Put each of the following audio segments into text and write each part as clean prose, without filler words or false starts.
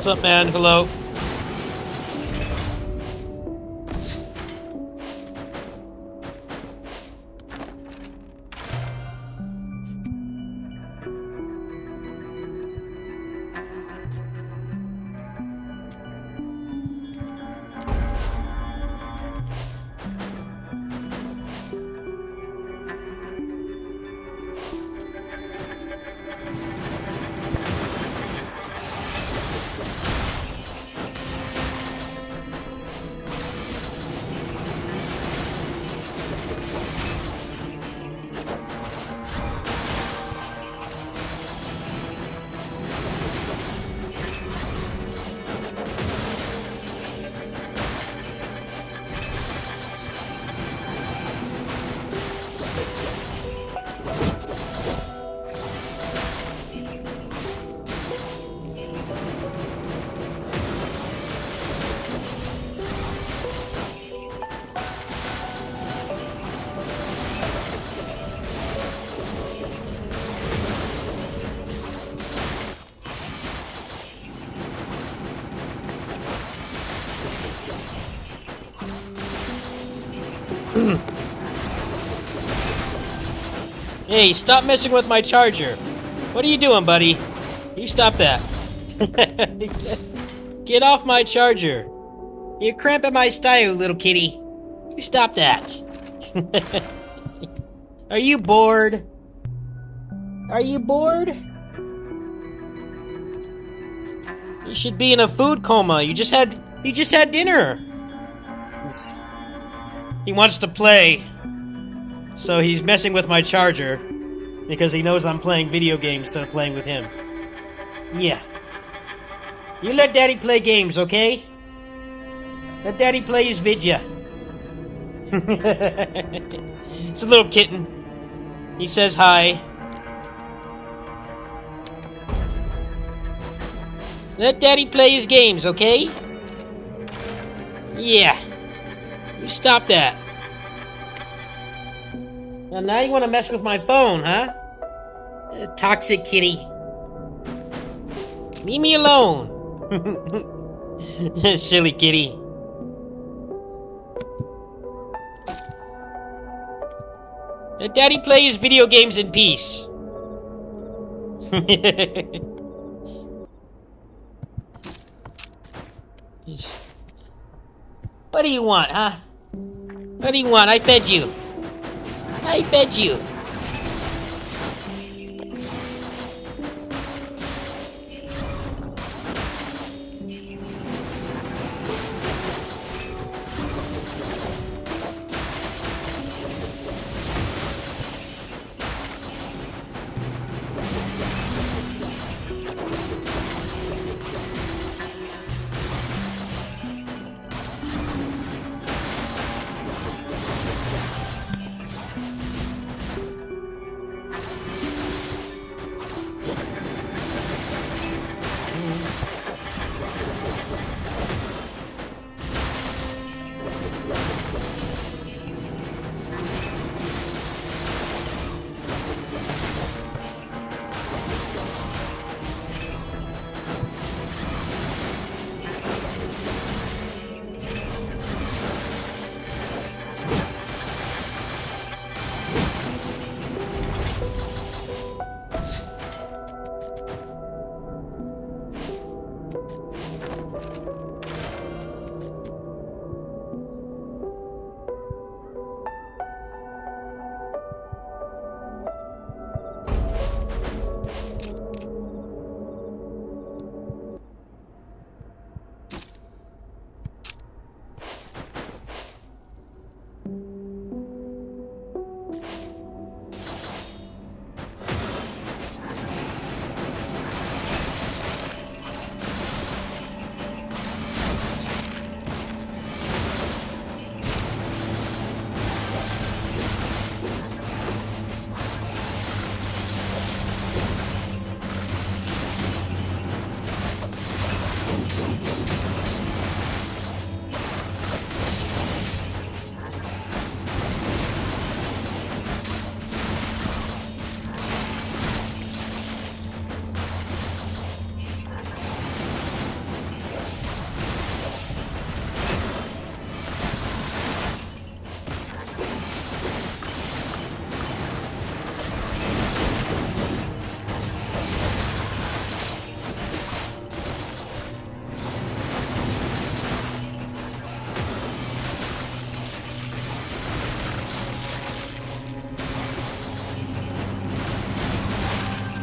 What's up, man? Hello. Hey, stop messing with my charger. What are you doing, buddy? You stop that. Get off my charger. You're cramping my style, little kitty. You stop that. Are you bored? Are you bored? You should be in a food coma. You just had dinner. He wants to play. So he's messing with my charger because he knows I'm playing video games instead of playing with him. Yeah. You let Daddy play games, okay? Let Daddy play his vidya. It's a little kitten. He says hi. Let Daddy play his games, okay? Yeah. You stop that. And now you want to mess with my phone, huh? Toxic kitty. Leave me alone. Silly kitty. Let Daddy play his video games in peace. What do you want, huh? What do you want? I fed you. I fed you.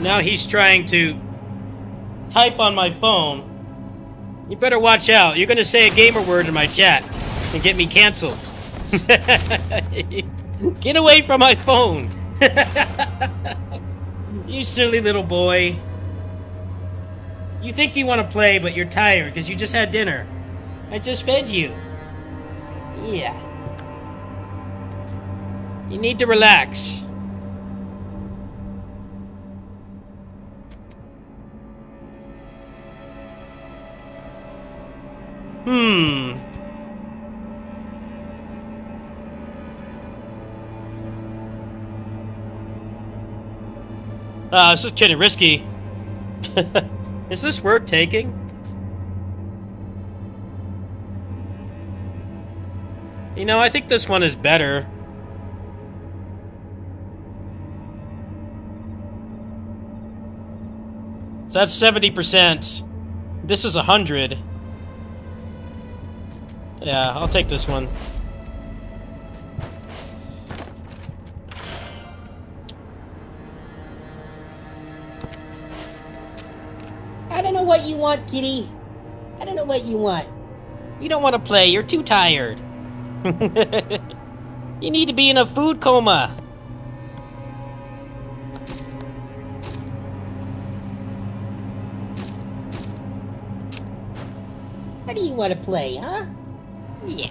Now he's trying to type on my phone. You better watch out. You're gonna say a gamer word in my chat and get me canceled. Get away from my phone. You silly little boy. You think you want to play, but you're tired because you just had dinner. I just fed you. Yeah. You need to relax. This is getting risky. Is this worth taking? You know, I think this one is better. So that's 70%. This is 100. Yeah, I'll take this one. I don't know what you want, kitty. I don't know what you want. You don't want to play. You're too tired. You need to be in a food coma. How do you want to play, huh? Yeah.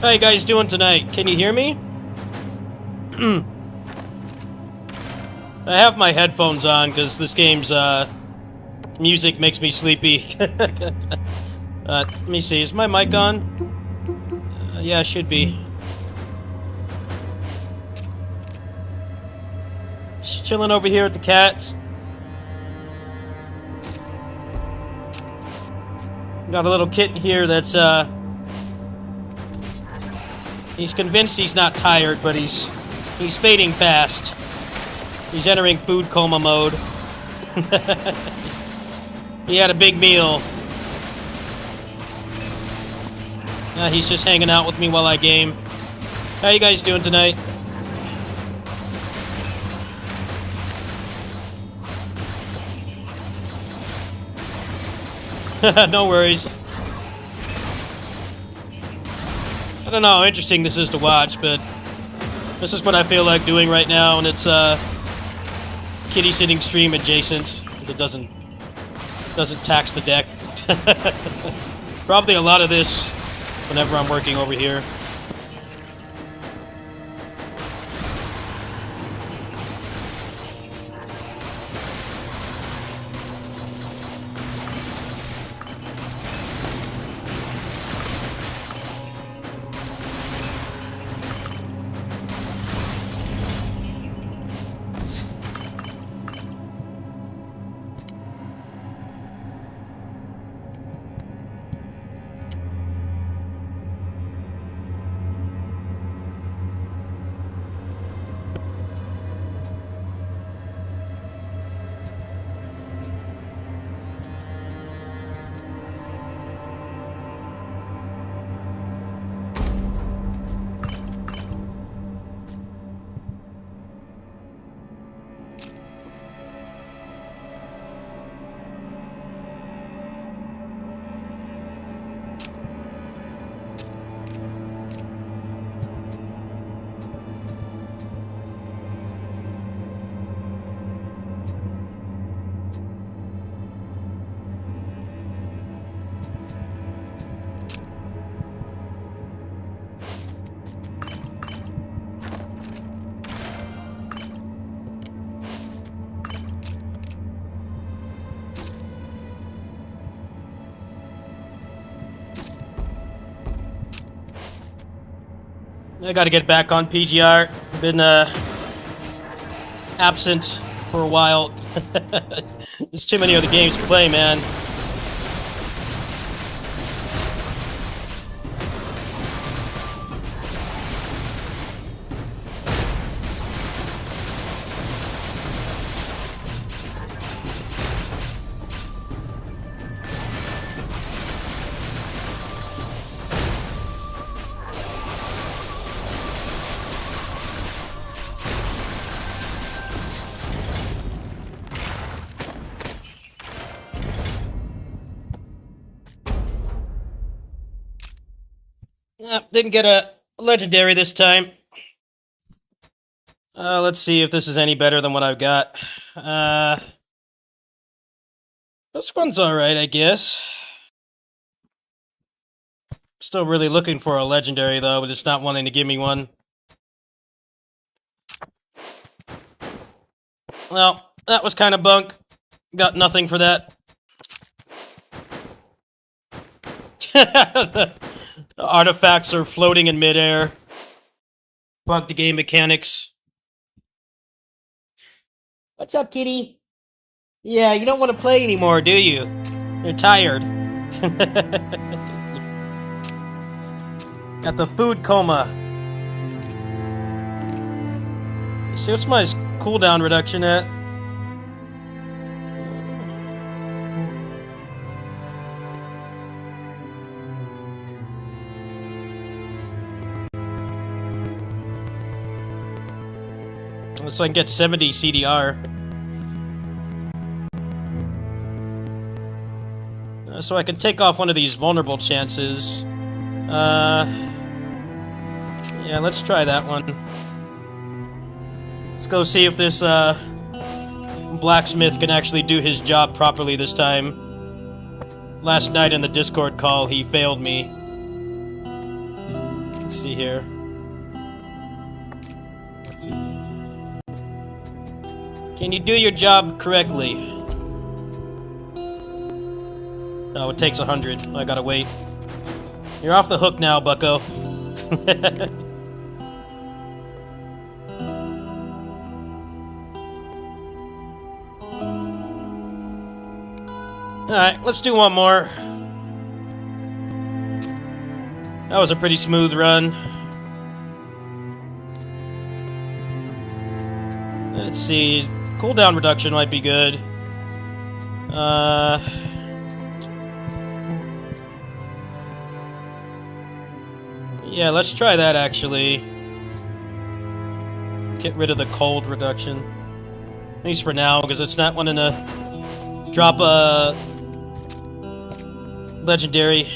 How you guys doing tonight? Can you hear me? I have my headphones on because this game's music makes me sleepy. Let me see, is my mic on? Yeah, it should be. Just chilling over here with the cats. Got a little kitten here that's he's convinced he's not tired, but he's fading fast. He's entering food coma mode. He had a big meal. He's just hanging out with me while I game. How you guys doing tonight? No worries. I don't know how interesting this is to watch, but this is what I feel like doing right now, and it's Kittysitting stream adjacent. It doesn't tax the deck. Probably a lot of this whenever I'm working over here. I gotta get back on PGR. Been absent for a while. There's too many other games to play, man. Didn't get a legendary this time. Let's see if this is any better than what I've got. This one's alright, I guess. Still really looking for a legendary, though, but it's not wanting to give me one. Well, that was kind of bunk. Got nothing for that. The artifacts are floating in midair. Bug the game mechanics. What's up, kitty? Yeah, you don't want to play anymore, do you? You're tired. Got the food coma. See, what's my cooldown reduction at? So I can get 70 CDR. So I can take off one of these vulnerable chances. Yeah, let's try that one. Let's go see if this blacksmith can actually do his job properly this time. Last night in the Discord call, he failed me. see here. Can you do your job correctly? Oh, it takes 100. I gotta wait. You're off the hook now, bucko. Alright, let's do one more. That was a pretty smooth run. Let's see. Cooldown reduction might be good. Yeah, let's try that actually. Get rid of the cold reduction. At least for now, because it's not wanting to drop a legendary.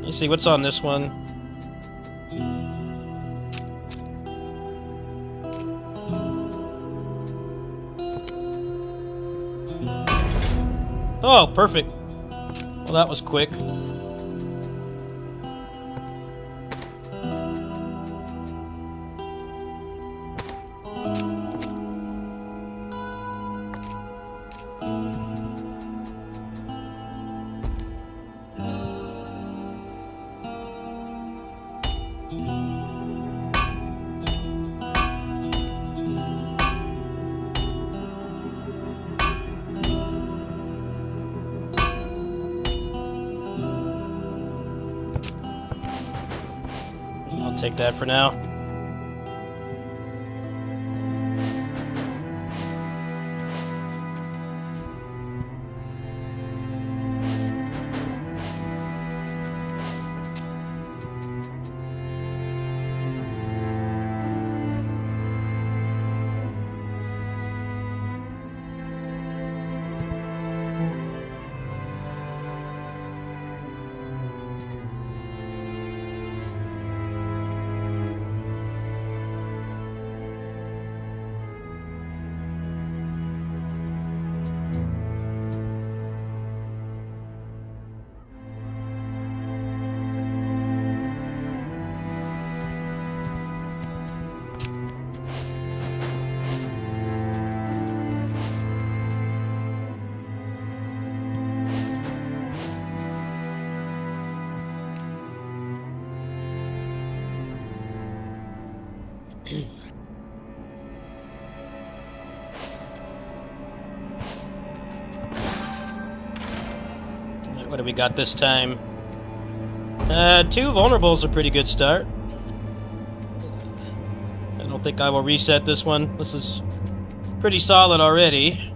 Let's see what's on this one. Oh, perfect. Well, that was quick. I'll take that for now. What do we got this time? 2 vulnerables, a pretty good start. I don't think I will reset this one. This is pretty solid already.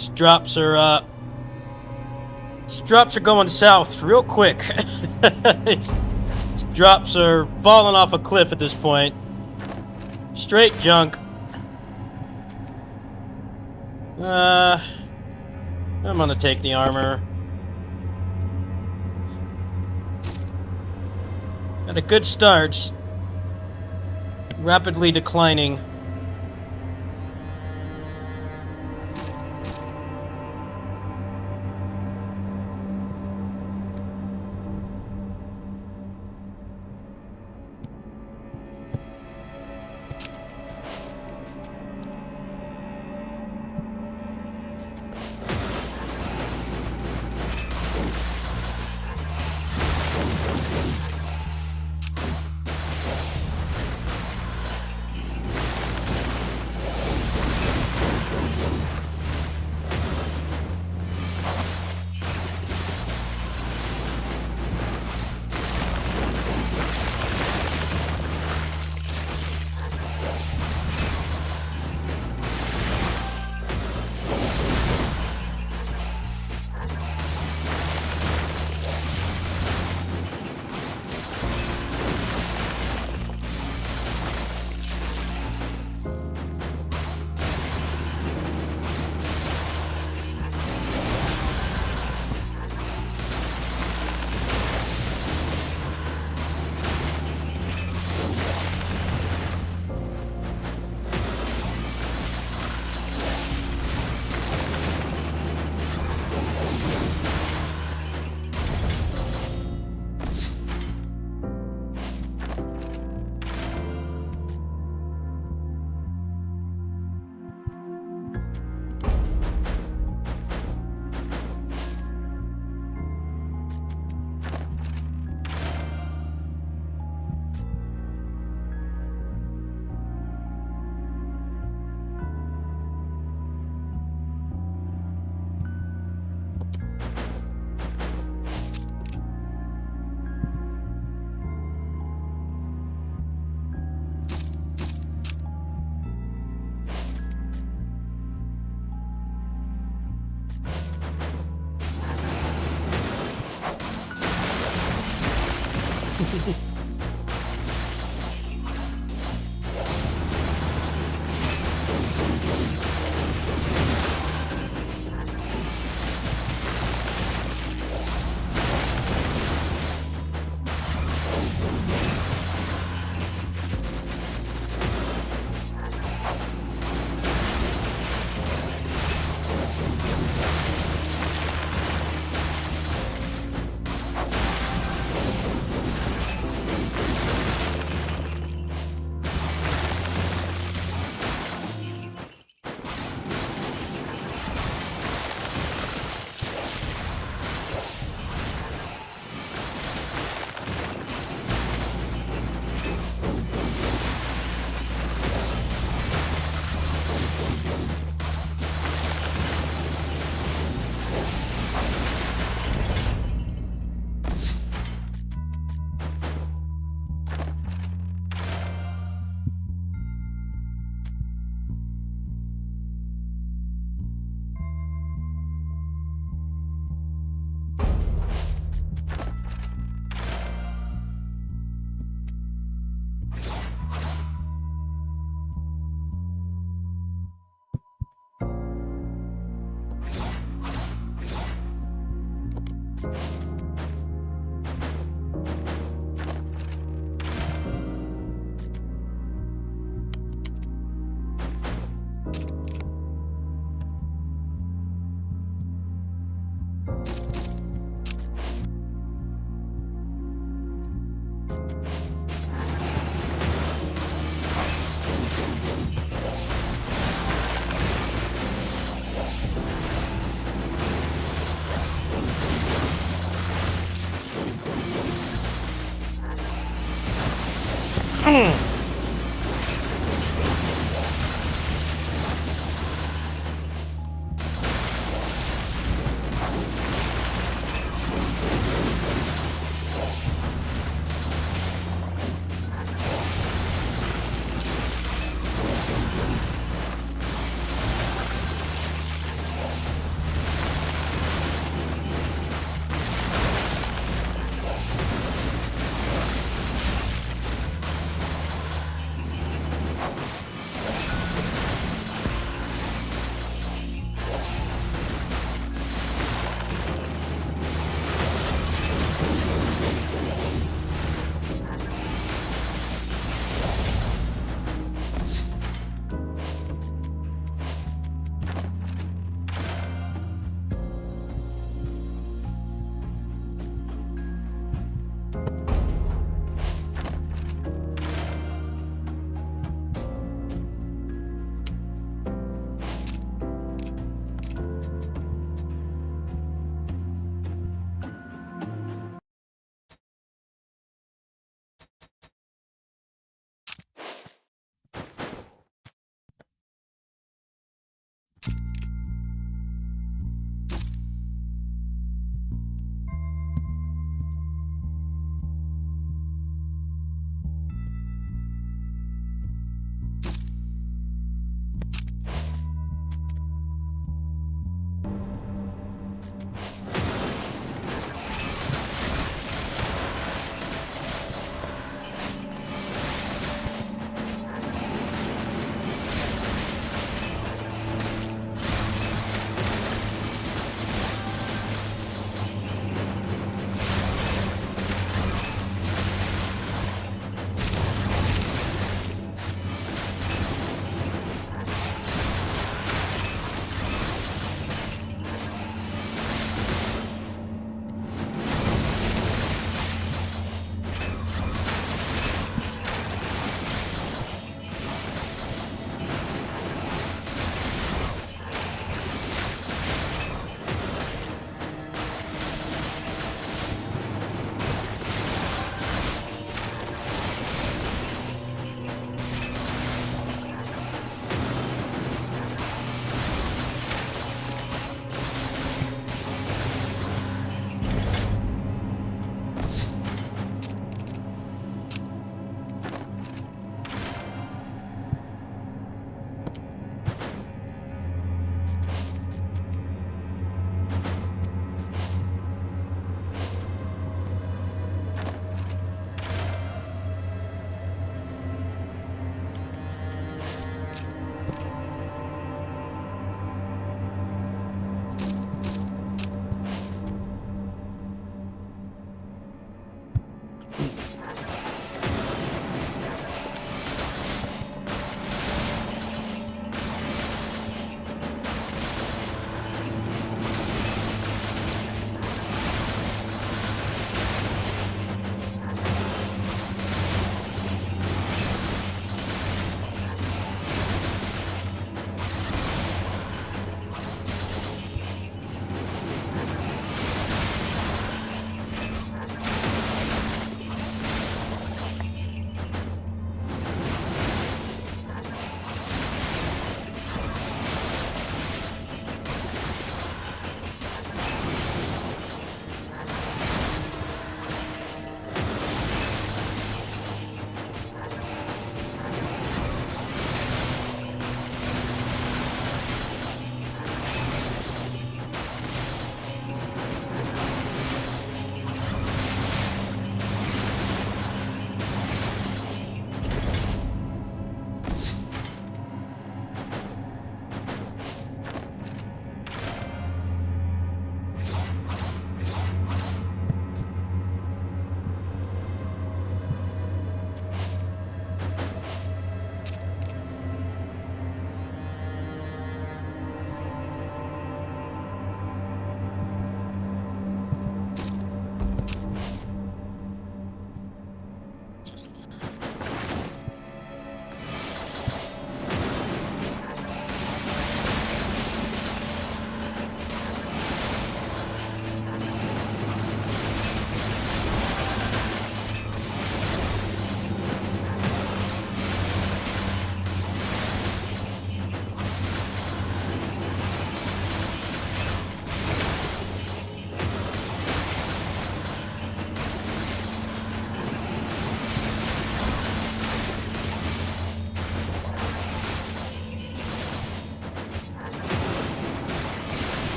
These drops are going south real quick. These drops are falling off a cliff at this point. Straight junk. I'm gonna take the armor. Got a good start. Rapidly declining.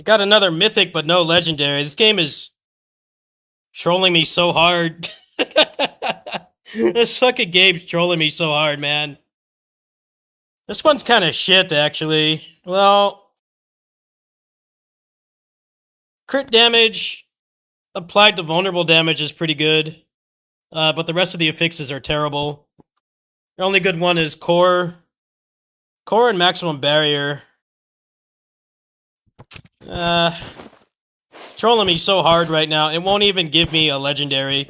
got another mythic, but no legendary. This game is trolling me so hard. This fucking game's trolling me so hard, man. This one's kind of shit, actually. Well, crit damage applied to vulnerable damage is pretty good, but the rest of the affixes are terrible. The only good one is core and maximum barrier. Trolling me so hard right now. It won't even give me a legendary.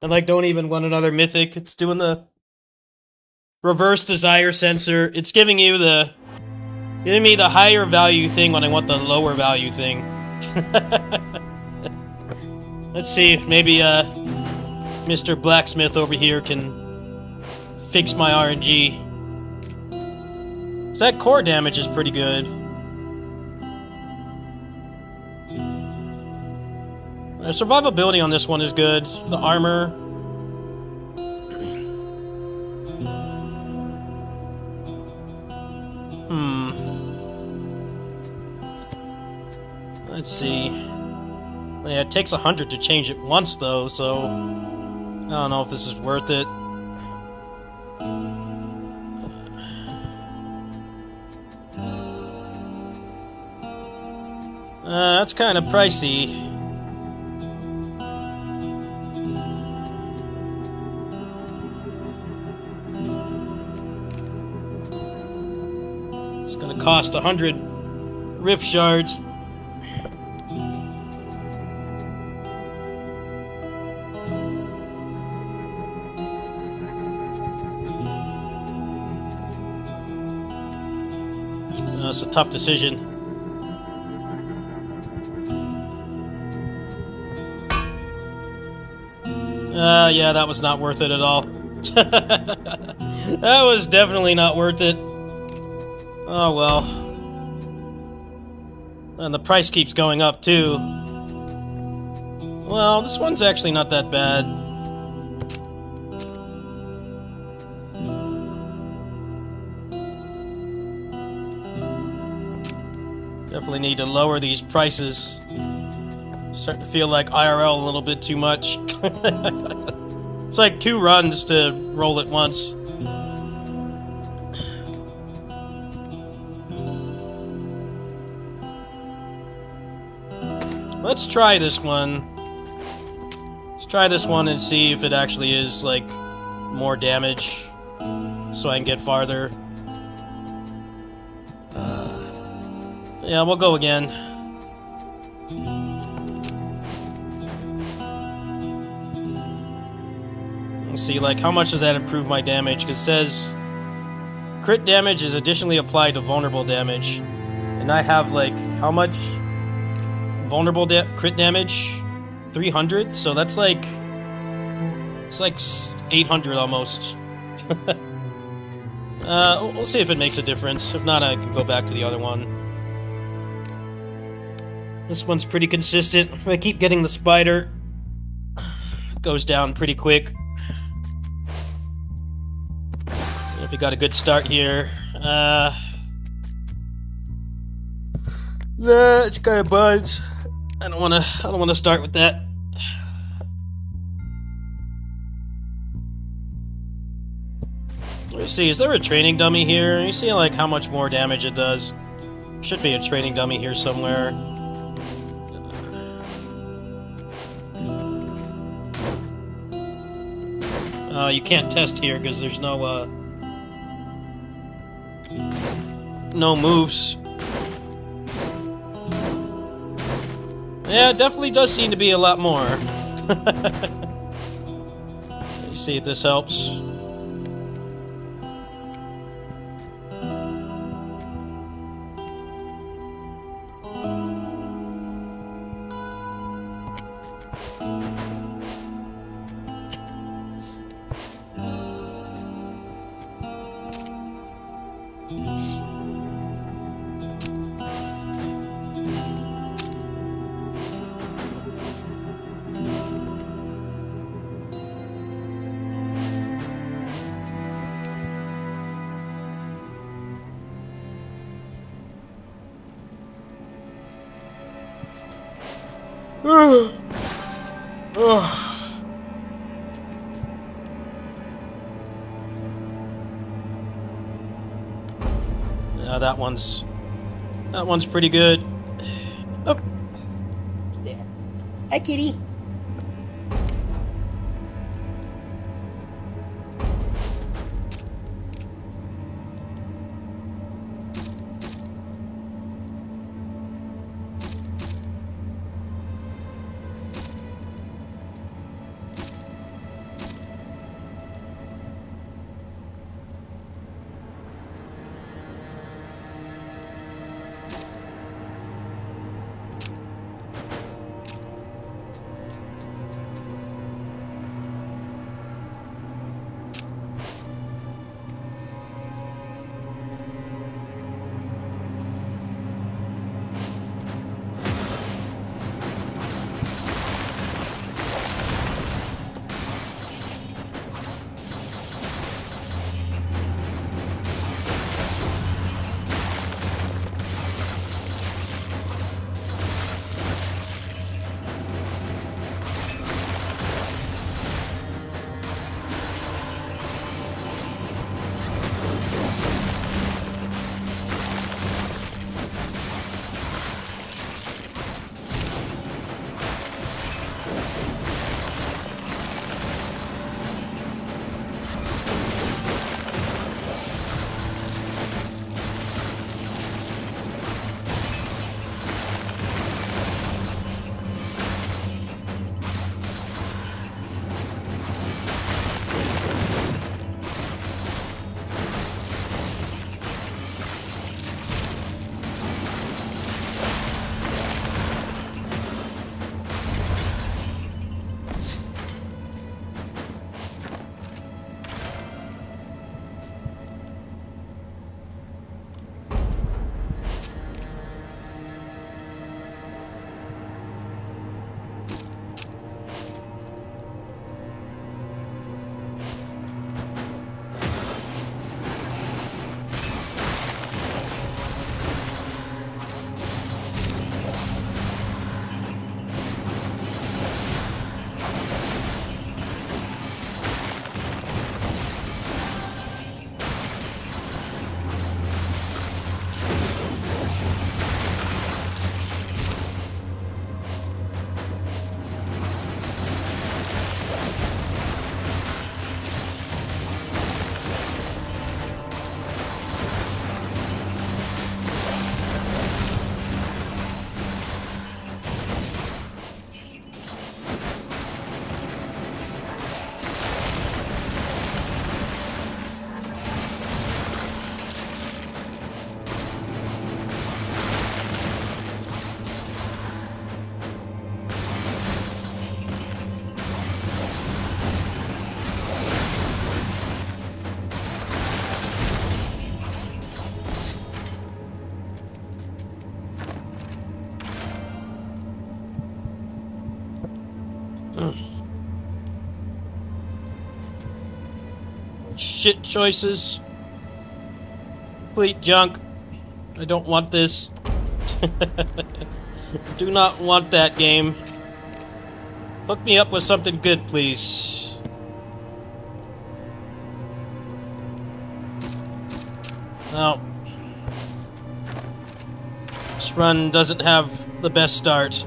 I don't even want another mythic. It's doing the reverse desire sensor. It's giving me the higher value thing when I want the lower value thing. Let's see if maybe Mr. Blacksmith over here can fix my RNG. So that core damage is pretty good. The survivability on this one is good. The armor. Let's see. Yeah, it takes 100 to change it once, though, so I don't know if this is worth it. That's kind of pricey. It's gonna cost 100 rip shards. It's a tough decision. Yeah, that was not worth it at all. That was definitely not worth it. Oh well. And the price keeps going up too. Well, this one's actually not that bad. Definitely need to lower these prices. Starting to feel like IRL a little bit too much. It's like 2 runs to roll it once. Let's try this one. Let's try this one and see if it actually is, like, more damage. So I can get farther. Yeah, we'll go again. Let's see, like, how much does that improve my damage? Because it says crit damage is additionally applied to vulnerable damage. And I have, like, how much vulnerable crit damage? 300? So that's like... It's like 800 almost. We'll see if it makes a difference. If not, I can go back to the other one. This one's pretty consistent. If I keep getting the spider, it goes down pretty quick. If we got a good start here, it's kind of buds. I don't want to start with that. Let's see. Is there a training dummy here? You see, like, how much more damage it does. Should be a training dummy here somewhere. You can't test here because there's no moves. Yeah, it definitely does seem to be a lot more. You see if this helps. Yeah, that one's pretty good. Oh, there. Hi, kitty. Shit choices. Complete junk. I don't want this. Do not want that game. Hook me up with something good, please. No. This run doesn't have the best start.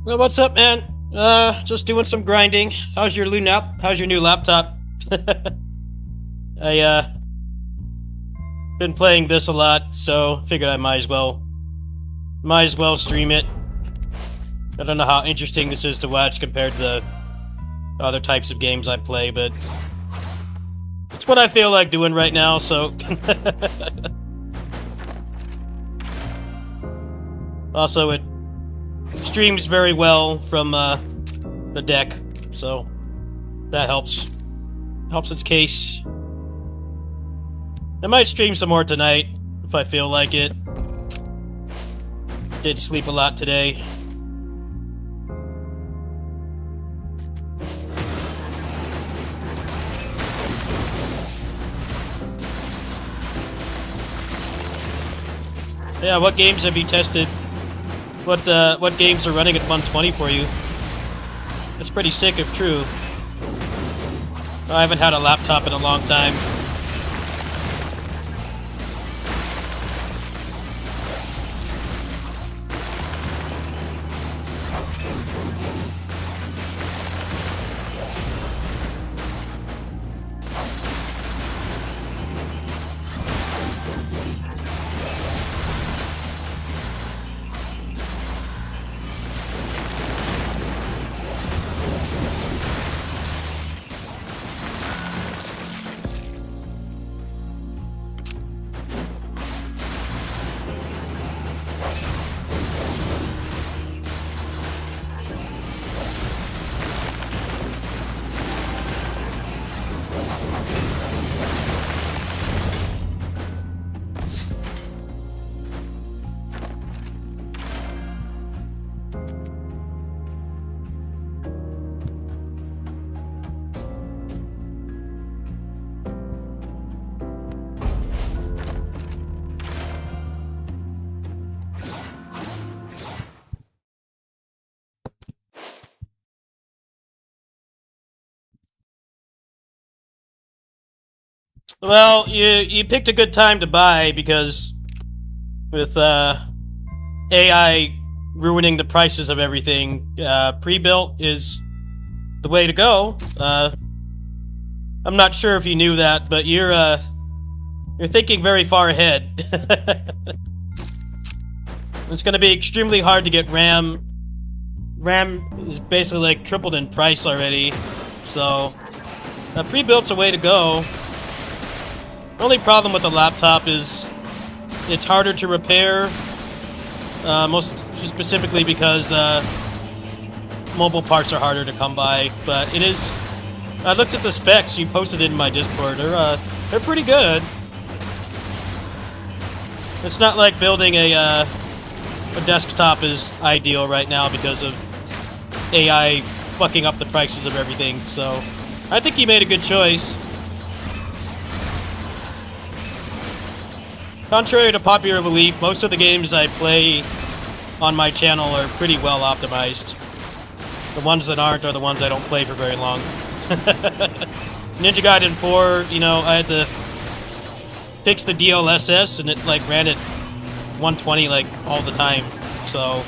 Well, what's up, man? Just doing some grinding. How's your new laptop? I, been playing this a lot, so figured I might as well stream it. I don't know how interesting this is to watch compared to the other types of games I play, but it's what I feel like doing right now, so... Also, it streams very well from the deck, so that helps its case. I might stream some more tonight if I feel like it. Did sleep a lot today. Yeah, what games have you tested? What games are running at 120 for you? That's pretty sick if true. I haven't had a laptop in a long time. Well, you picked a good time to buy because with AI ruining the prices of everything, pre-built is the way to go. I'm not sure if you knew that, but you're thinking very far ahead. It's going to be extremely hard to get RAM. RAM is basically like tripled in price already, so pre-built's a way to go. The only problem with the laptop is it's harder to repair, most specifically because mobile parts are harder to come by. But it is. I looked at the specs you posted in my Discord. They're pretty good. It's not like building a desktop is ideal right now because of AI fucking up the prices of everything. So I think you made a good choice. Contrary to popular belief, most of the games I play on my channel are pretty well optimized. The ones that aren't are the ones I don't play for very long. Ninja Gaiden 4, you know, I had to fix the DLSS and it like ran at 120 like all the time. So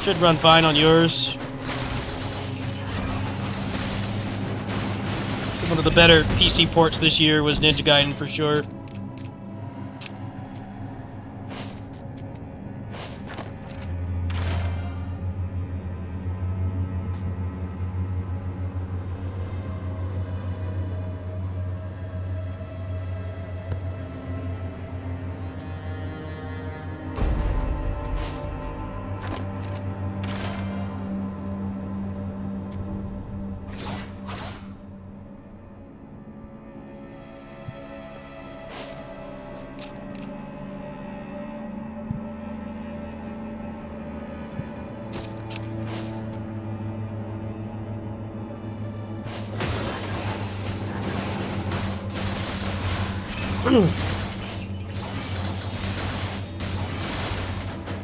should run fine on yours. One of the better PC ports this year was Ninja Gaiden for sure.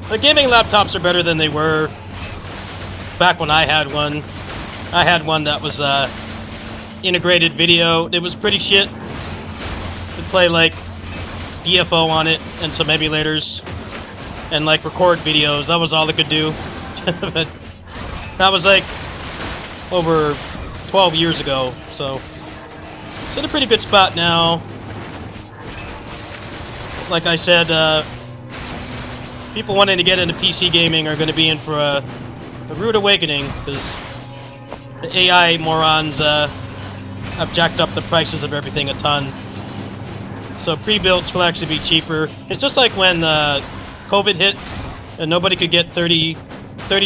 The gaming laptops are better than they were back when I had one. I had one that was integrated video. It was pretty shit. Could play like DFO on it and some emulators and like record videos. That was all it could do. But that was like over 12 years ago. So it's in a pretty good spot now. Like I said, people wanting to get into PC gaming are going to be in for a rude awakening, because the AI morons have jacked up the prices of everything a ton. So pre-builts will actually be cheaper. It's just like when COVID hit and nobody could get 30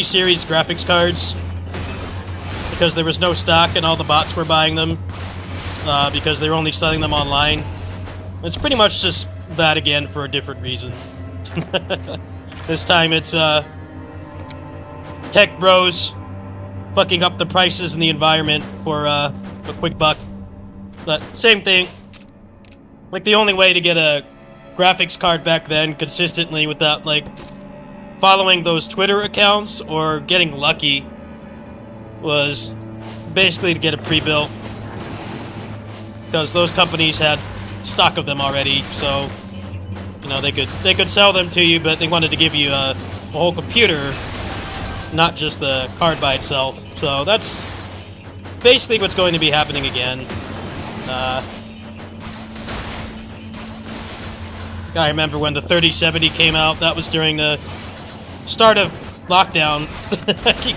series graphics cards because there was no stock and all the bots were buying them because they were only selling them online. It's pretty much just that again for a different reason. This time it's tech bros fucking up the prices and the environment for a quick buck. But same thing. Like the only way to get a graphics card back then consistently without like following those Twitter accounts or getting lucky was basically to get a pre-built, because those companies had stock of them already. So you know, they could sell them to you, but they wanted to give you a whole computer, not just the card by itself. So that's basically what's going to be happening again. I remember when the 3070 came out. That was during the start of lockdown. you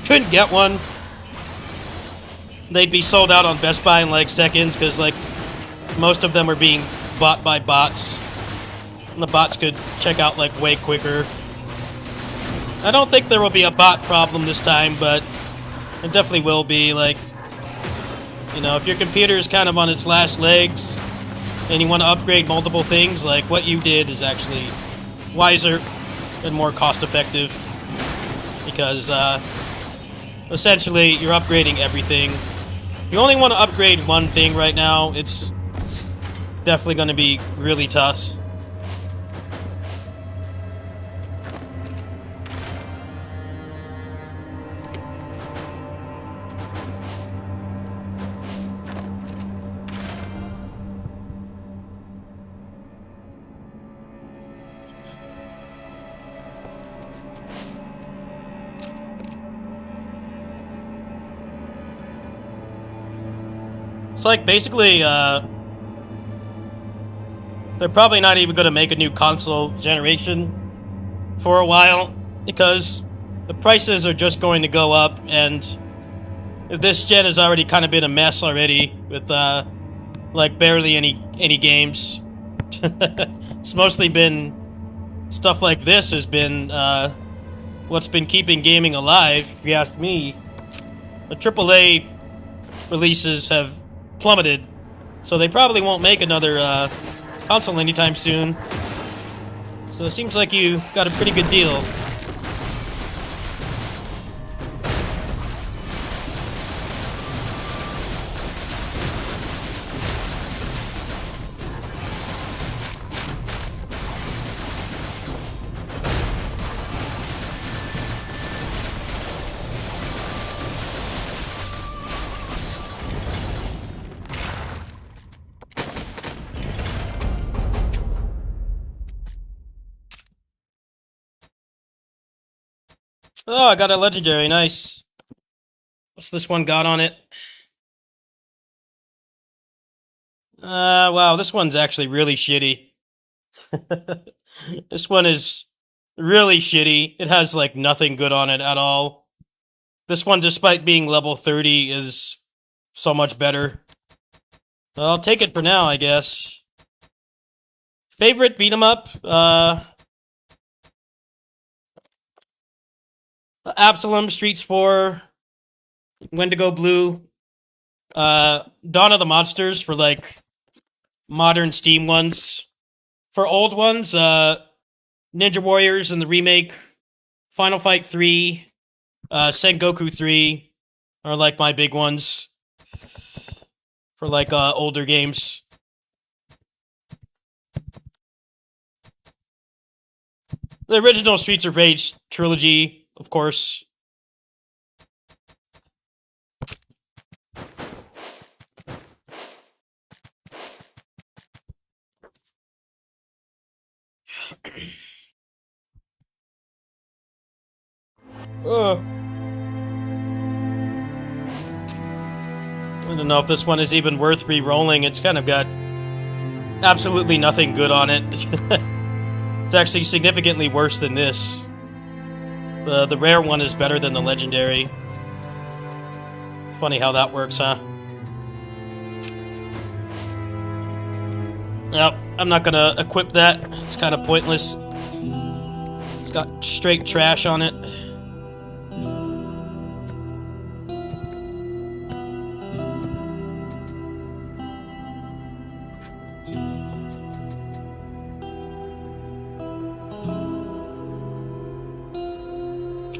couldn't get one. They'd be sold out on Best Buy in like seconds, because like most of them were being bought by bots. And the bots could check out like way quicker. I don't think there will be a bot problem this time, but it definitely will be. Like, you know, if your computer is kind of on its last legs and you want to upgrade multiple things, like what you did is actually wiser and more cost effective, because essentially you're upgrading everything. You only want to upgrade one thing right now. It's definitely going to be really tough. It's like basically, they're probably not even going to make a new console generation for a while, because the prices are just going to go up, and this gen has already kind of been a mess already with like barely any games. It's mostly been stuff like this has been what's been keeping gaming alive, if you ask me. The AAA releases have plummeted, so they probably won't make another console anytime soon. So it seems like you got a pretty good deal. Oh, I got a legendary, nice. What's this one got on it? Wow, this one's actually really shitty. This one is really shitty. It has, like, nothing good on it at all. This one, despite being level 30, is so much better. I'll take it for now, I guess. Favorite beat 'em up? Absalom, Streets 4, Wendigo Blue, Dawn of the Monsters for, like, modern Steam ones. For old ones, Ninja Warriors and the remake, Final Fight 3, Sengoku 3 are, like, my big ones for, like, older games. The original Streets of Rage trilogy, of course. I don't know if this one is even worth re-rolling. It's kind of got absolutely nothing good on it. It's actually significantly worse than this. The rare one is better than the legendary. Funny how that works, huh? Nope, I'm not gonna equip that. It's kind of pointless. It's got straight trash on it.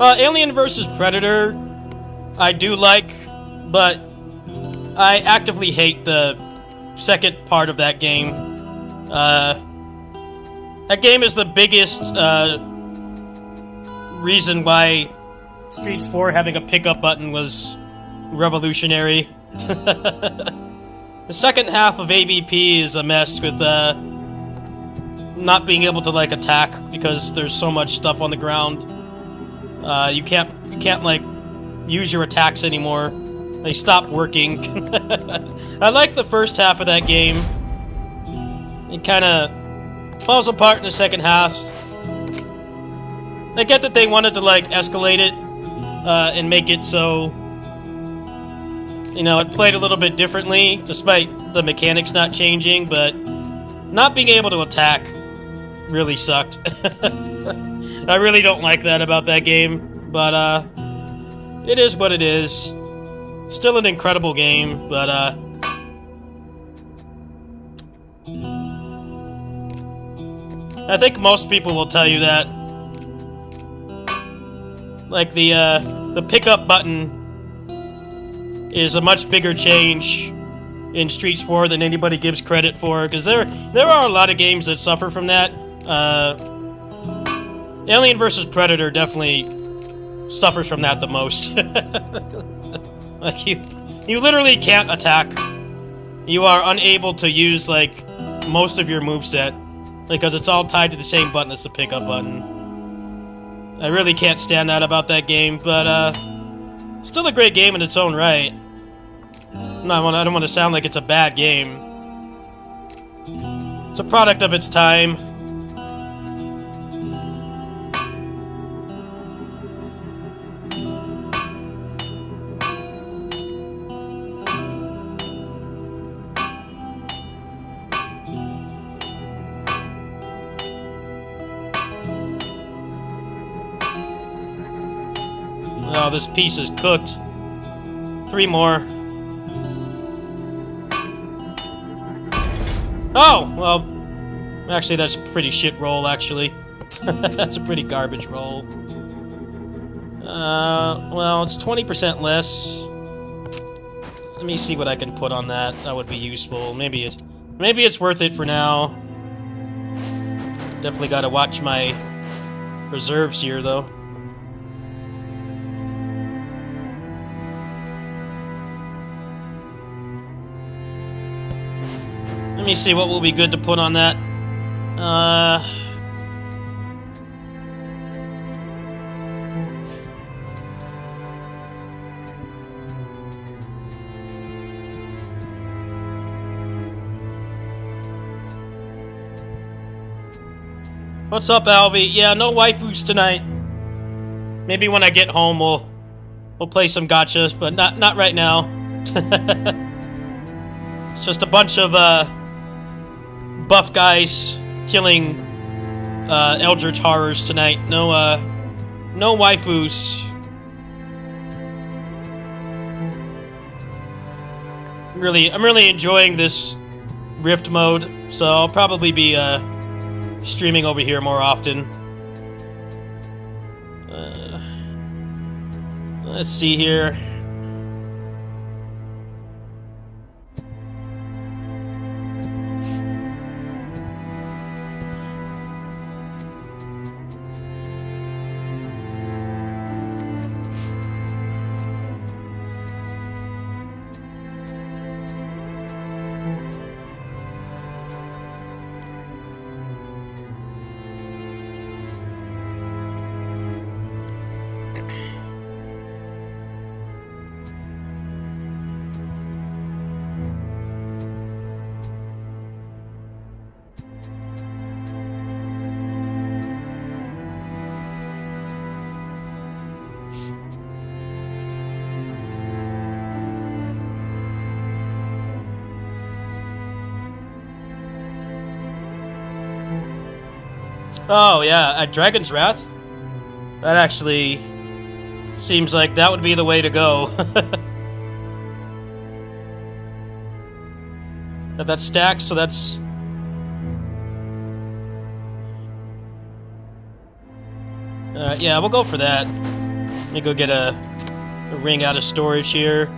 Alien vs. Predator, I do like, but I actively hate the second part of that game. That game is the biggest reason why Streets 4 having a pickup button was revolutionary. The second half of ABP is a mess with not being able to, like, attack because there's so much stuff on the ground. You can't like use your attacks anymore. They stop working. I like the first half of that game. It kind of falls apart in the second half. I get that they wanted to, like, escalate it and make it so, you know, it played a little bit differently, despite the mechanics not changing, but not being able to attack really sucked. I really don't like that about that game, but it is what it is. Still an incredible game, but I think most people will tell you that. Like, the pickup button is a much bigger change in Streets 4 than anybody gives credit for, because there are a lot of games that suffer from that. Alien vs. Predator definitely suffers from that the most. Like, you literally can't attack. You are unable to use, like, most of your moveset, because it's all tied to the same button as the pickup button. I really can't stand that about that game, but still a great game in its own right. I don't want to sound like it's a bad game. It's a product of its time. Oh, this piece is cooked. 3 more. Oh, well, actually that's a pretty shit roll, actually. That's a pretty garbage roll. Well, it's 20% less. Let me see what I can put on that. That would be useful. Maybe it's worth it for now. Definitely gotta watch my reserves here, though. Let me see what will be good to put on that. What's up, Albie? Yeah, no waifus tonight. Maybe when I get home we'll play some gachas, but not right now. It's just a bunch of buff guys killing Eldritch horrors tonight. No waifus. I'm really enjoying this Rift mode, so I'll probably be streaming over here more often. Let's see here. Oh, yeah, at Dragon's Wrath? That actually seems like that would be the way to go. That stacks, so that's... yeah, we'll go for that. Let me go get a ring out of storage here.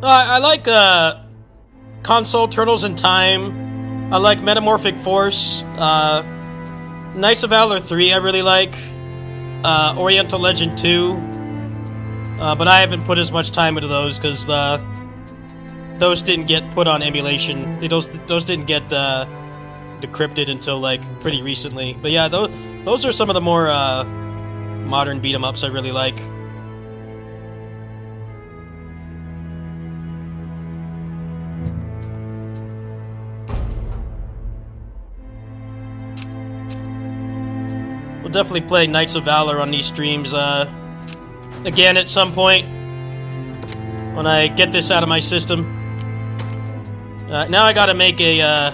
I like Console Turtles in Time. I like Metamorphic Force. Knights of Valor 3 I really like. Oriental Legend 2. But I haven't put as much time into those because those didn't get put on emulation. Those didn't get decrypted until like pretty recently. But yeah, those are some of the more modern beat 'em ups I really like. We'll definitely play Knights of Valor on these streams again at some point when I get this out of my system. Now I gotta make a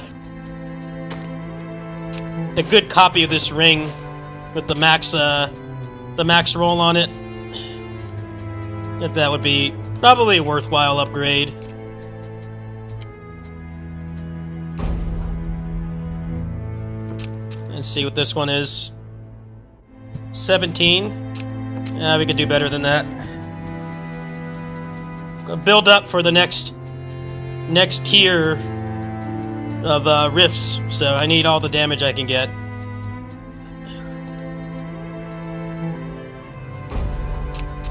good copy of this ring with the max roll on it. If that would be probably a worthwhile upgrade. Let's see what this one is. 17. Yeah, we could do better than that. Gonna build up for the next tier of rifts, so I need all the damage I can get.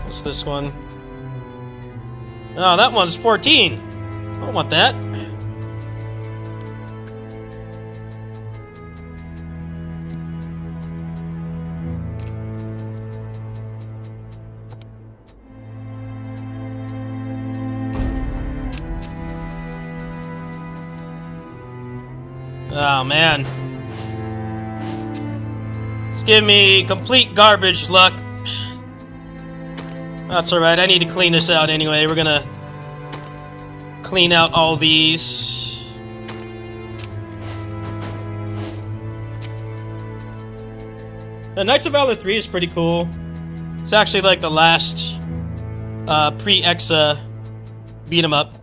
What's this one? Oh, that one's 14. I don't want that. Oh, man. It's giving me complete garbage luck. That's alright, I need to clean this out anyway. We're gonna clean out all these. The Knights of Valor 3 is pretty cool. It's actually like the last pre-Exa beat 'em up.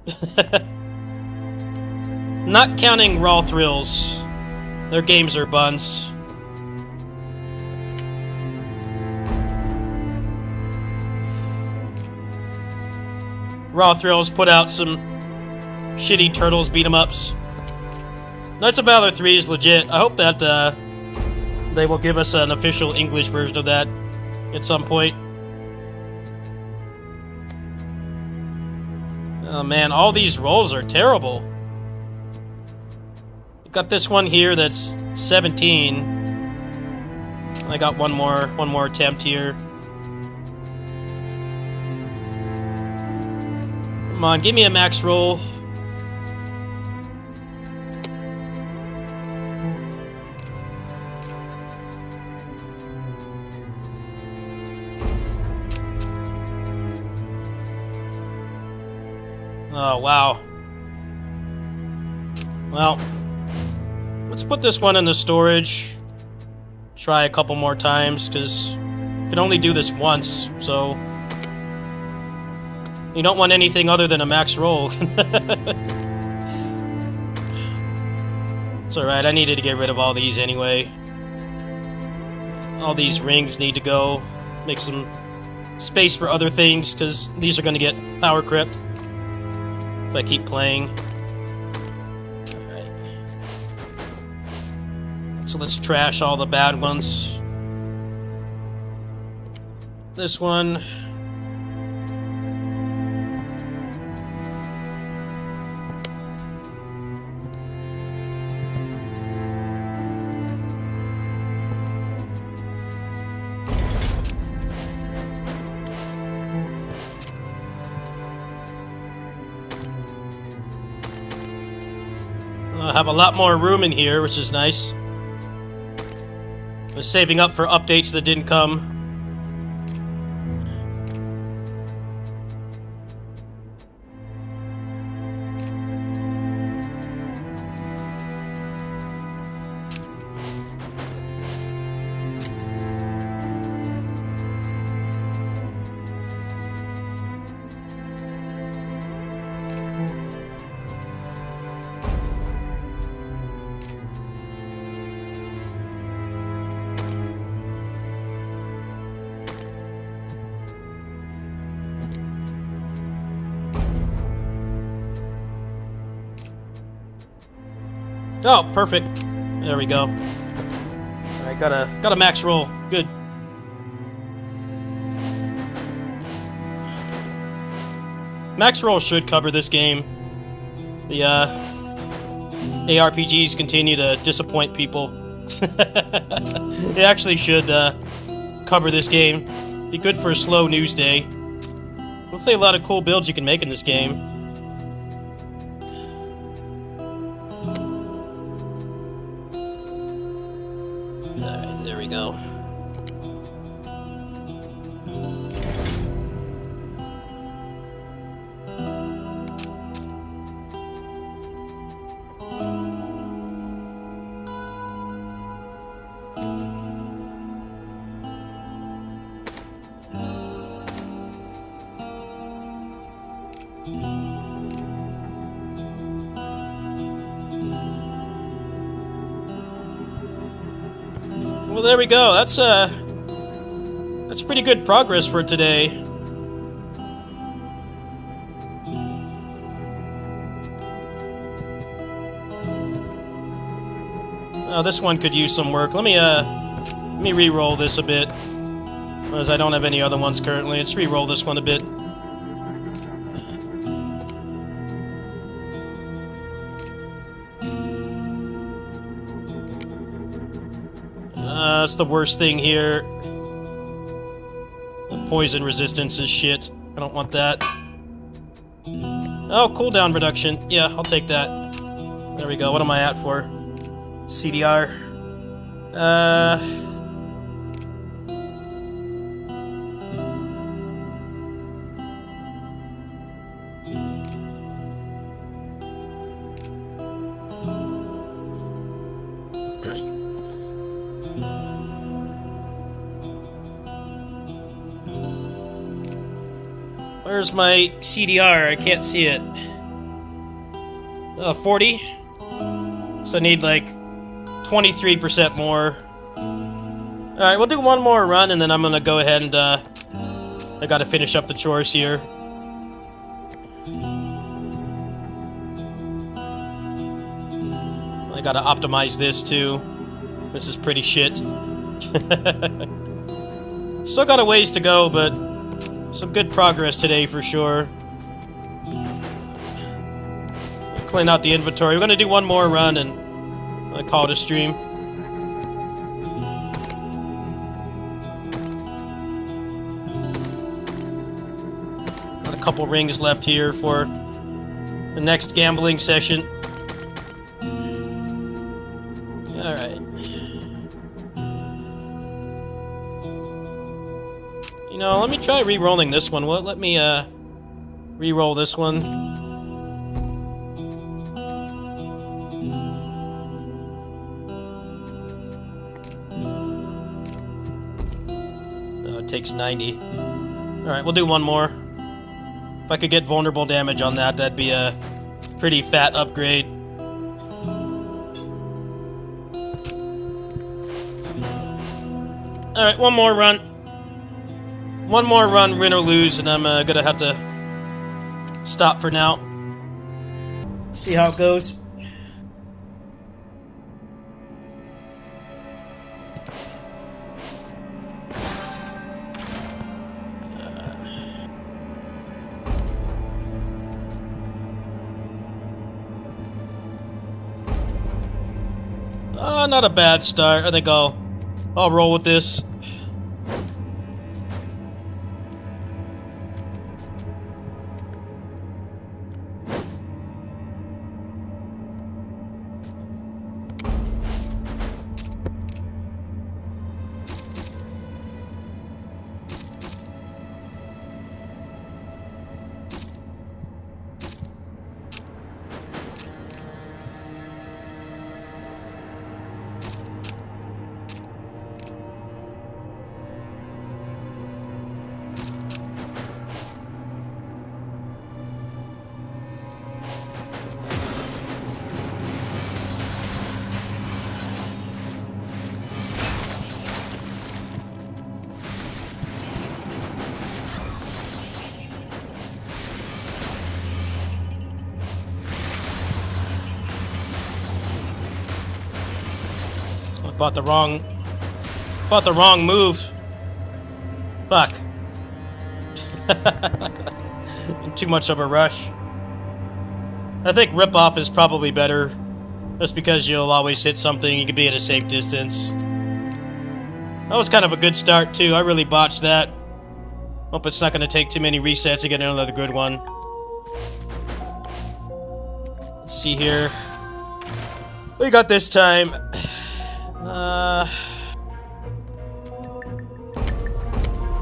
Not counting Raw Thrills. Their games are buns. Raw Thrills put out some shitty Turtles beat 'em ups. Knights of Valor 3 is legit. I hope that they will give us an official English version of that at some point. Oh man, all these rolls are terrible. Got this one here that's 17. I got one more attempt here. Come on, give me a max roll. Oh, wow. Well, let's put this one in the storage. Try a couple more times, because you can only do this once, so you don't want anything other than a max roll. It's alright, I needed to get rid of all these anyway. All these rings need to go. Make some space for other things, because these are going to get power crept if I keep playing. Alright. So let's trash all the bad ones. This one. I have a lot more room in here, which is nice. I was saving up for updates that didn't come. Oh, perfect. There we go. Alright, got a max roll. Good. Max roll should cover this game. The ARPGs continue to disappoint people. It actually should cover this game. Be good for a slow news day. Hopefully a lot of cool builds you can make in this game. Alright, there we go. Well, there we go. That's pretty good progress for today. Oh, this one could use some work. Let me re-roll this a bit, because I don't have any other ones currently. Let's re-roll this one a bit. That's the worst thing here. The poison resistance is shit. I don't want that. Oh, cooldown reduction. Yeah, I'll take that. There we go. What am I at for? CDR. Where's my CDR? I can't see it. 40. So I need like 23% more. Alright, we'll do one more run and then I'm gonna go ahead and I gotta finish up the chores here. I gotta optimize this too. This is pretty shit. Still got a ways to go, but some good progress today for sure. Clean out the inventory. We're gonna do one more run and I call it a stream. Got a couple rings left here for the next gambling session. Alright. You know, let me try re-rolling this one. Well, let me re-roll this one. Oh, it takes 90. Alright, we'll do one more. If I could get vulnerable damage on that, that'd be a pretty fat upgrade. Alright, one more run. One more run, win or lose, and I'm gonna have to stop for now. See how it goes. Not a bad start. I think I'll roll with this. Bought the wrong move. Fuck. Too much of a rush. I think rip-off is probably better. Just because you'll always hit something, you can be at a safe distance. That was kind of a good start too. I really botched that. Hope it's not going to take too many resets to get another good one. Let's see here. What we got this time?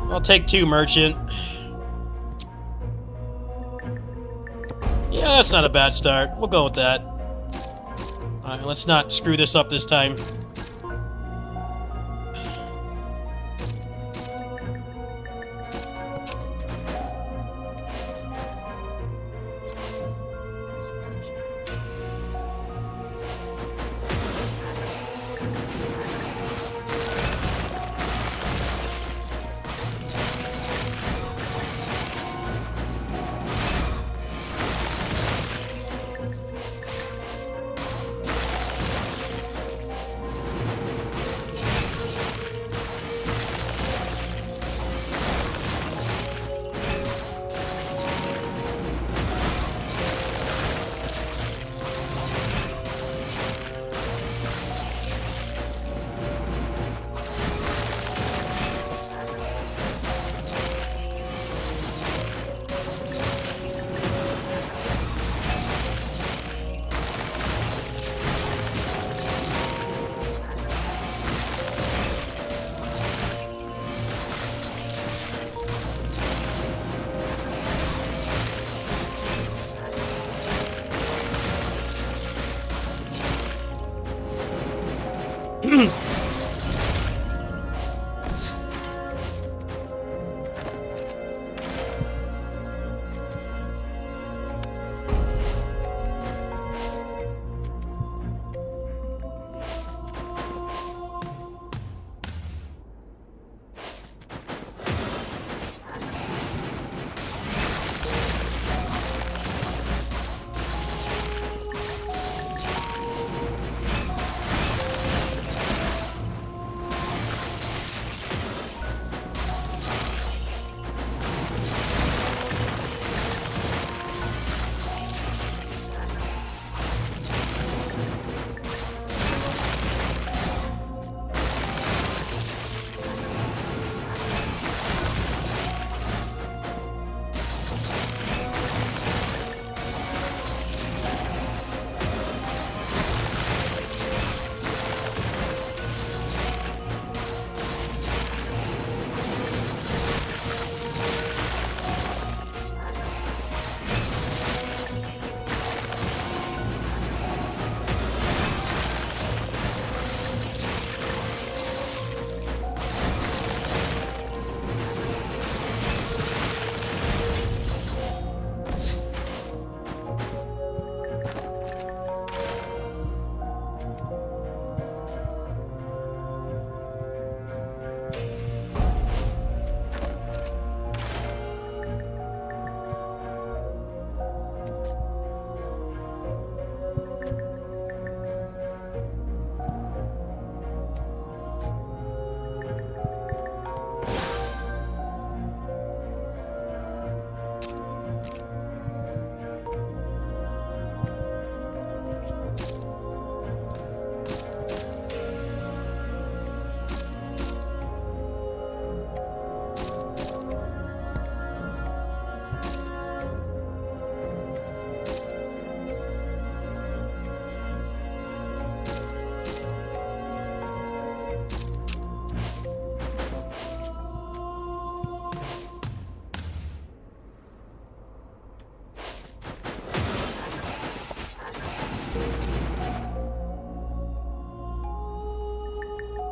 I'll take 2 merchant. Yeah, that's not a bad start. We'll go with that. Alright, let's not screw this up this time.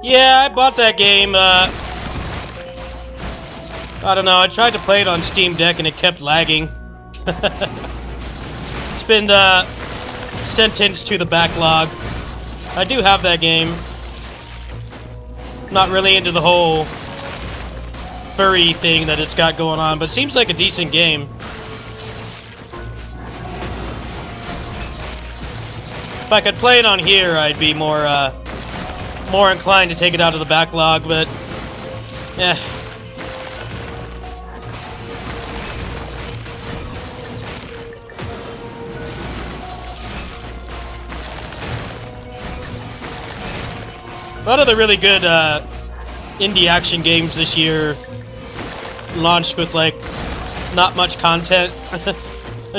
Yeah, I bought that game. I don't know. I tried to play it on Steam Deck and it kept lagging. It's been sentenced to the backlog. I do have that game. Not really into the whole furry thing that it's got going on, but it seems like a decent game. If I could play it on here, I'd be more inclined to take it out of the backlog, but yeah. A lot of the really good indie action games this year launched with like not much content.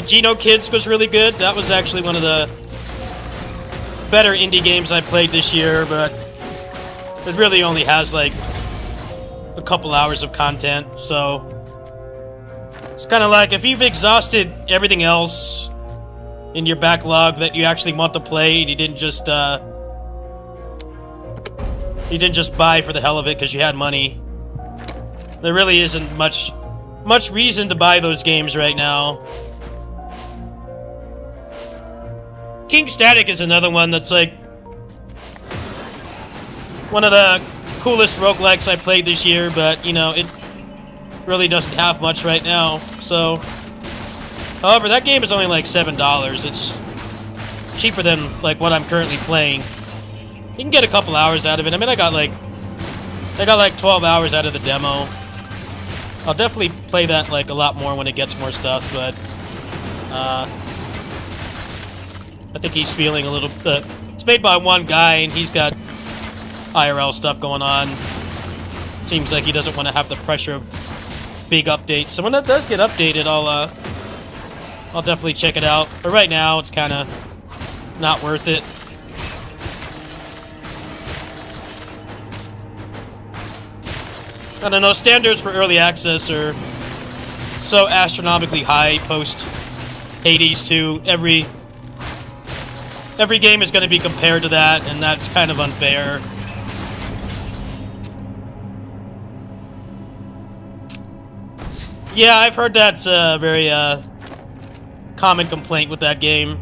Geno Kids was really good. That was actually one of the better indie games I played this year, but it really only has like a couple hours of content, so it's kind of like if you've exhausted everything else in your backlog that you actually want to play, and you didn't just buy for the hell of it because you had money. There really isn't much reason to buy those games right now. King Static is another one that's like one of the coolest roguelikes I played this year, but you know, it really doesn't have much right now. So, however, that game is only like $7. It's cheaper than like what I'm currently playing. You can get a couple hours out of it. I mean, I got like 12 hours out of the demo. I'll definitely play that like a lot more when it gets more stuff, but I think he's feeling a little bit. It's made by one guy, and he's got IRL stuff going on. Seems like he doesn't want to have the pressure of big updates. So when that does get updated, I'll definitely check it out. But right now, it's kind of not worth it. I don't know, standards for early access are so astronomically high post Hades 2. Every game is going to be compared to that, and that's kind of unfair. Yeah, I've heard that's a very common complaint with that game.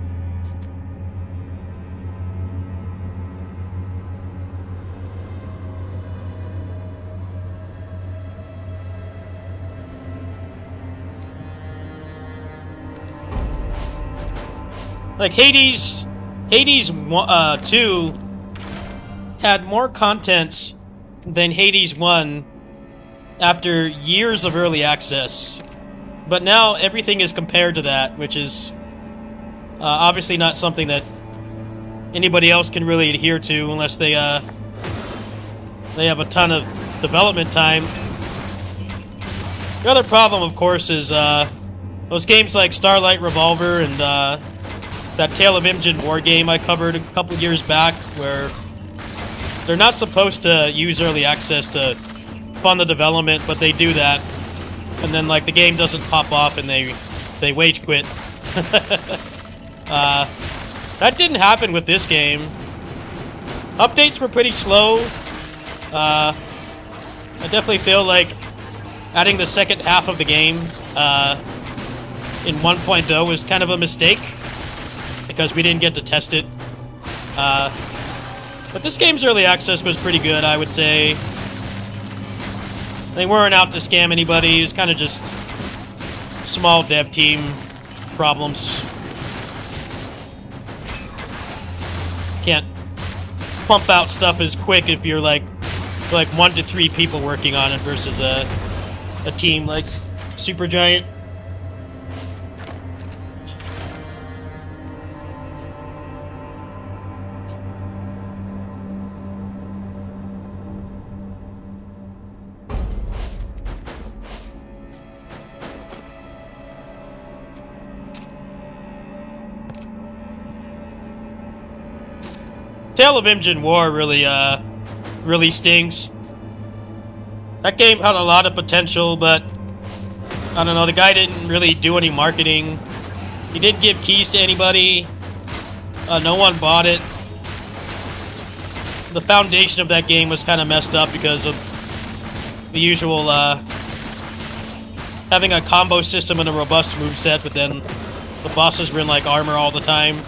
Like Hades 2 had more content than Hades 1 after years of early access. But now everything is compared to that, which is obviously not something that anybody else can really adhere to unless they have a ton of development time. The other problem, of course, is those games like Starlight Revolver and that Tale of Imjin War game I covered a couple years back, where they're not supposed to use early access to fund the development, but they do that, and then like the game doesn't pop off and they wage quit. That didn't happen with this game. Updates were pretty slow. I definitely feel like adding the second half of the game in 1.0 was kind of a mistake, because we didn't get to test it. But this game's early access was pretty good, I would say. They weren't out to scam anybody. It was kind of just small dev team problems. Can't pump out stuff as quick if you're like 1 to 3 people working on it versus a team like Supergiant. Tale of Imjin War really stings. That game had a lot of potential, but I don't know, the guy didn't really do any marketing. He didn't give keys to anybody. No one bought it. The foundation of that game was kind of messed up because of the usual having a combo system and a robust moveset, but then the bosses were in like armor all the time.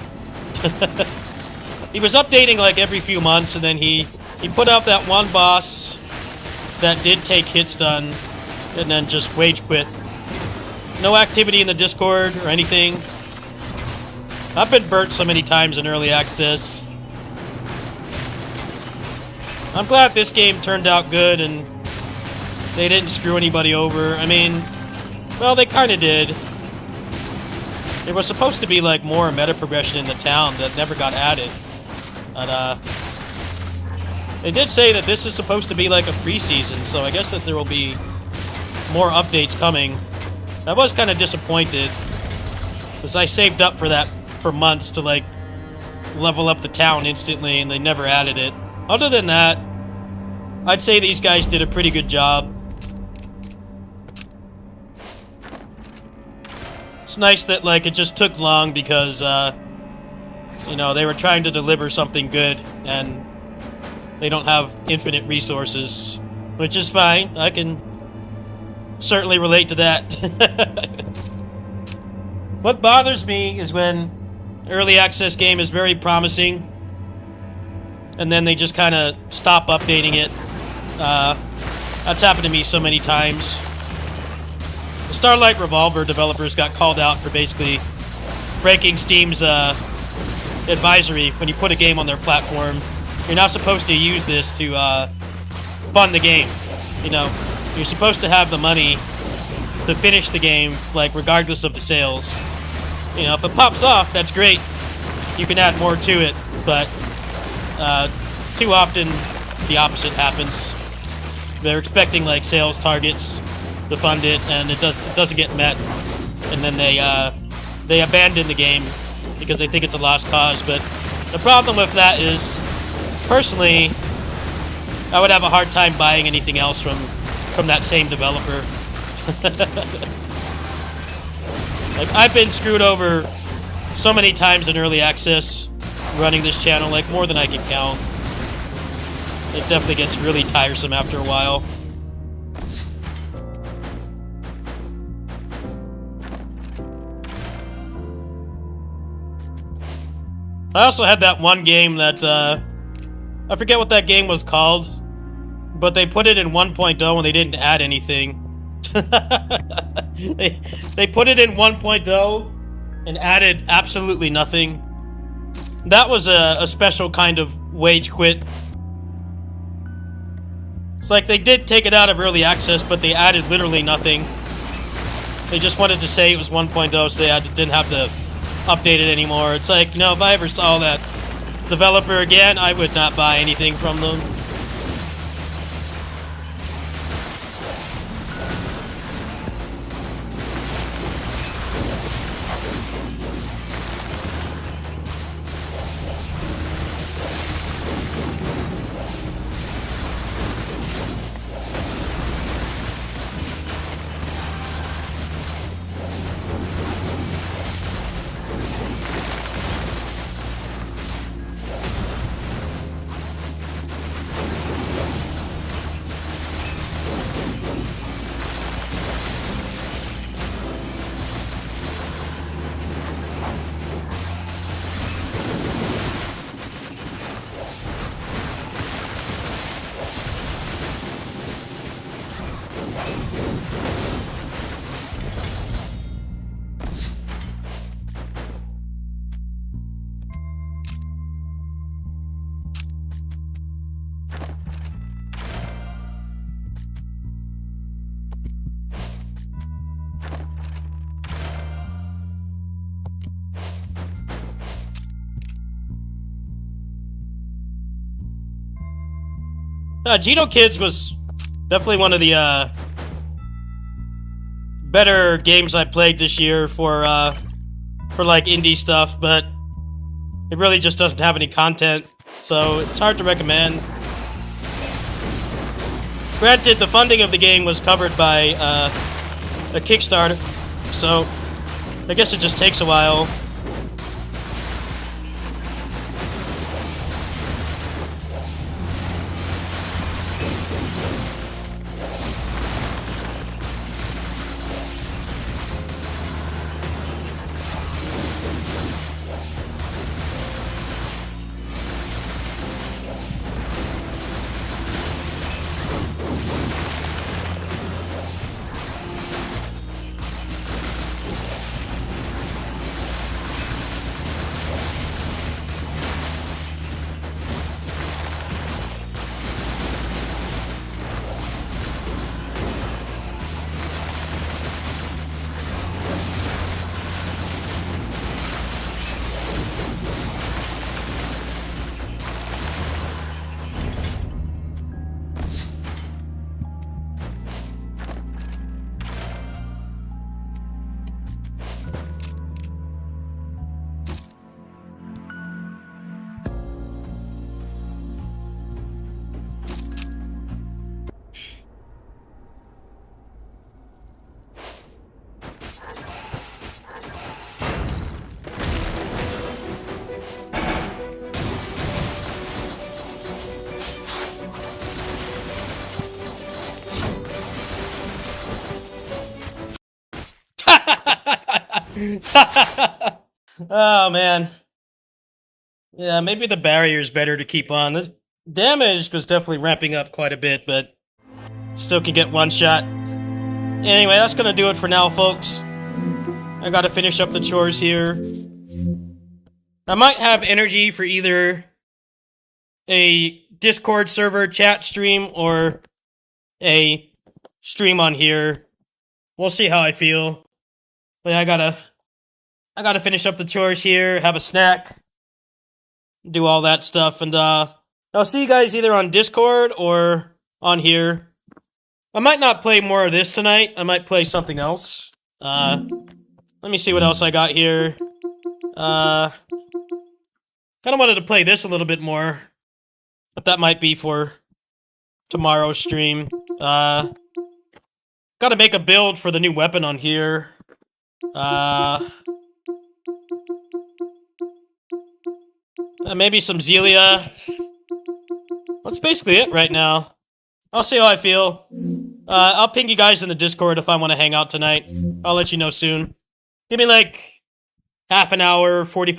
He was updating like every few months, and then he put out that one boss that did take hit stun, and then just wage quit. No activity in the Discord or anything. I've been burnt so many times in early access. I'm glad this game turned out good and they didn't screw anybody over. I mean, well, they kind of did. There was supposed to be like more meta progression in the town that never got added. But, they did say that this is supposed to be like a pre-season, so I guess that there will be more updates coming. I was kind of disappointed, because I saved up for that for months to, like, level up the town instantly, and they never added it. Other than that, I'd say these guys did a pretty good job. It's nice that, like, it just took long because, you know, they were trying to deliver something good, and they don't have infinite resources, which is fine. I can certainly relate to that. What bothers me is when early access game is very promising, and then they just kind of stop updating it. That's happened to me so many times. The Starlight Revolver developers got called out for basically breaking Steam's advisory when you put a game on their platform. You're not supposed to use this to fund the game. You know, you're supposed to have the money to finish the game, like, regardless of the sales. You know, if it pops off, that's great. You can add more to it, but too often the opposite happens. They're expecting, like, sales targets to fund it, and it doesn't get met, and then they abandon the game because they think it's a lost cause. But the problem with that is, personally, I would have a hard time buying anything else from that same developer. Like, I've been screwed over so many times in early access running this channel, like, more than I can count. It definitely gets really tiresome after a while. I also had that one game that, I forget what that game was called, but they put it in 1.0 and they didn't add anything. they put it in 1.0 and added absolutely nothing. That was a special kind of wage quit. It's like they did take it out of early access, but they added literally nothing. They just wanted to say it was 1.0, so they didn't have to update it anymore. It's like, you know, if I ever saw that developer again, I would not buy anything from them. Geno Kids was definitely one of the better games I played this year for like indie stuff, but it really just doesn't have any content, so it's hard to recommend. Granted, the funding of the game was covered by a Kickstarter, so I guess it just takes a while. Oh, man. Yeah, maybe the barrier's better to keep on. The damage was definitely ramping up quite a bit, but still can get one shot. Anyway, that's gonna do it for now, folks. I gotta finish up the chores here. I might have energy for either a Discord server chat stream or a stream on here. We'll see how I feel. But yeah, I gotta finish up the chores here, have a snack, do all that stuff, and I'll see you guys either on Discord or on here. I might not play more of this tonight. I might play something else. Let me see what else I got here. Kind of wanted to play this a little bit more, but that might be for tomorrow's stream. Gotta make a build for the new weapon on here. Maybe some Zelia. That's basically it right now. I'll see how I feel. I'll ping you guys in the Discord if I want to hang out tonight. I'll let you know soon. Give me like half an hour, 45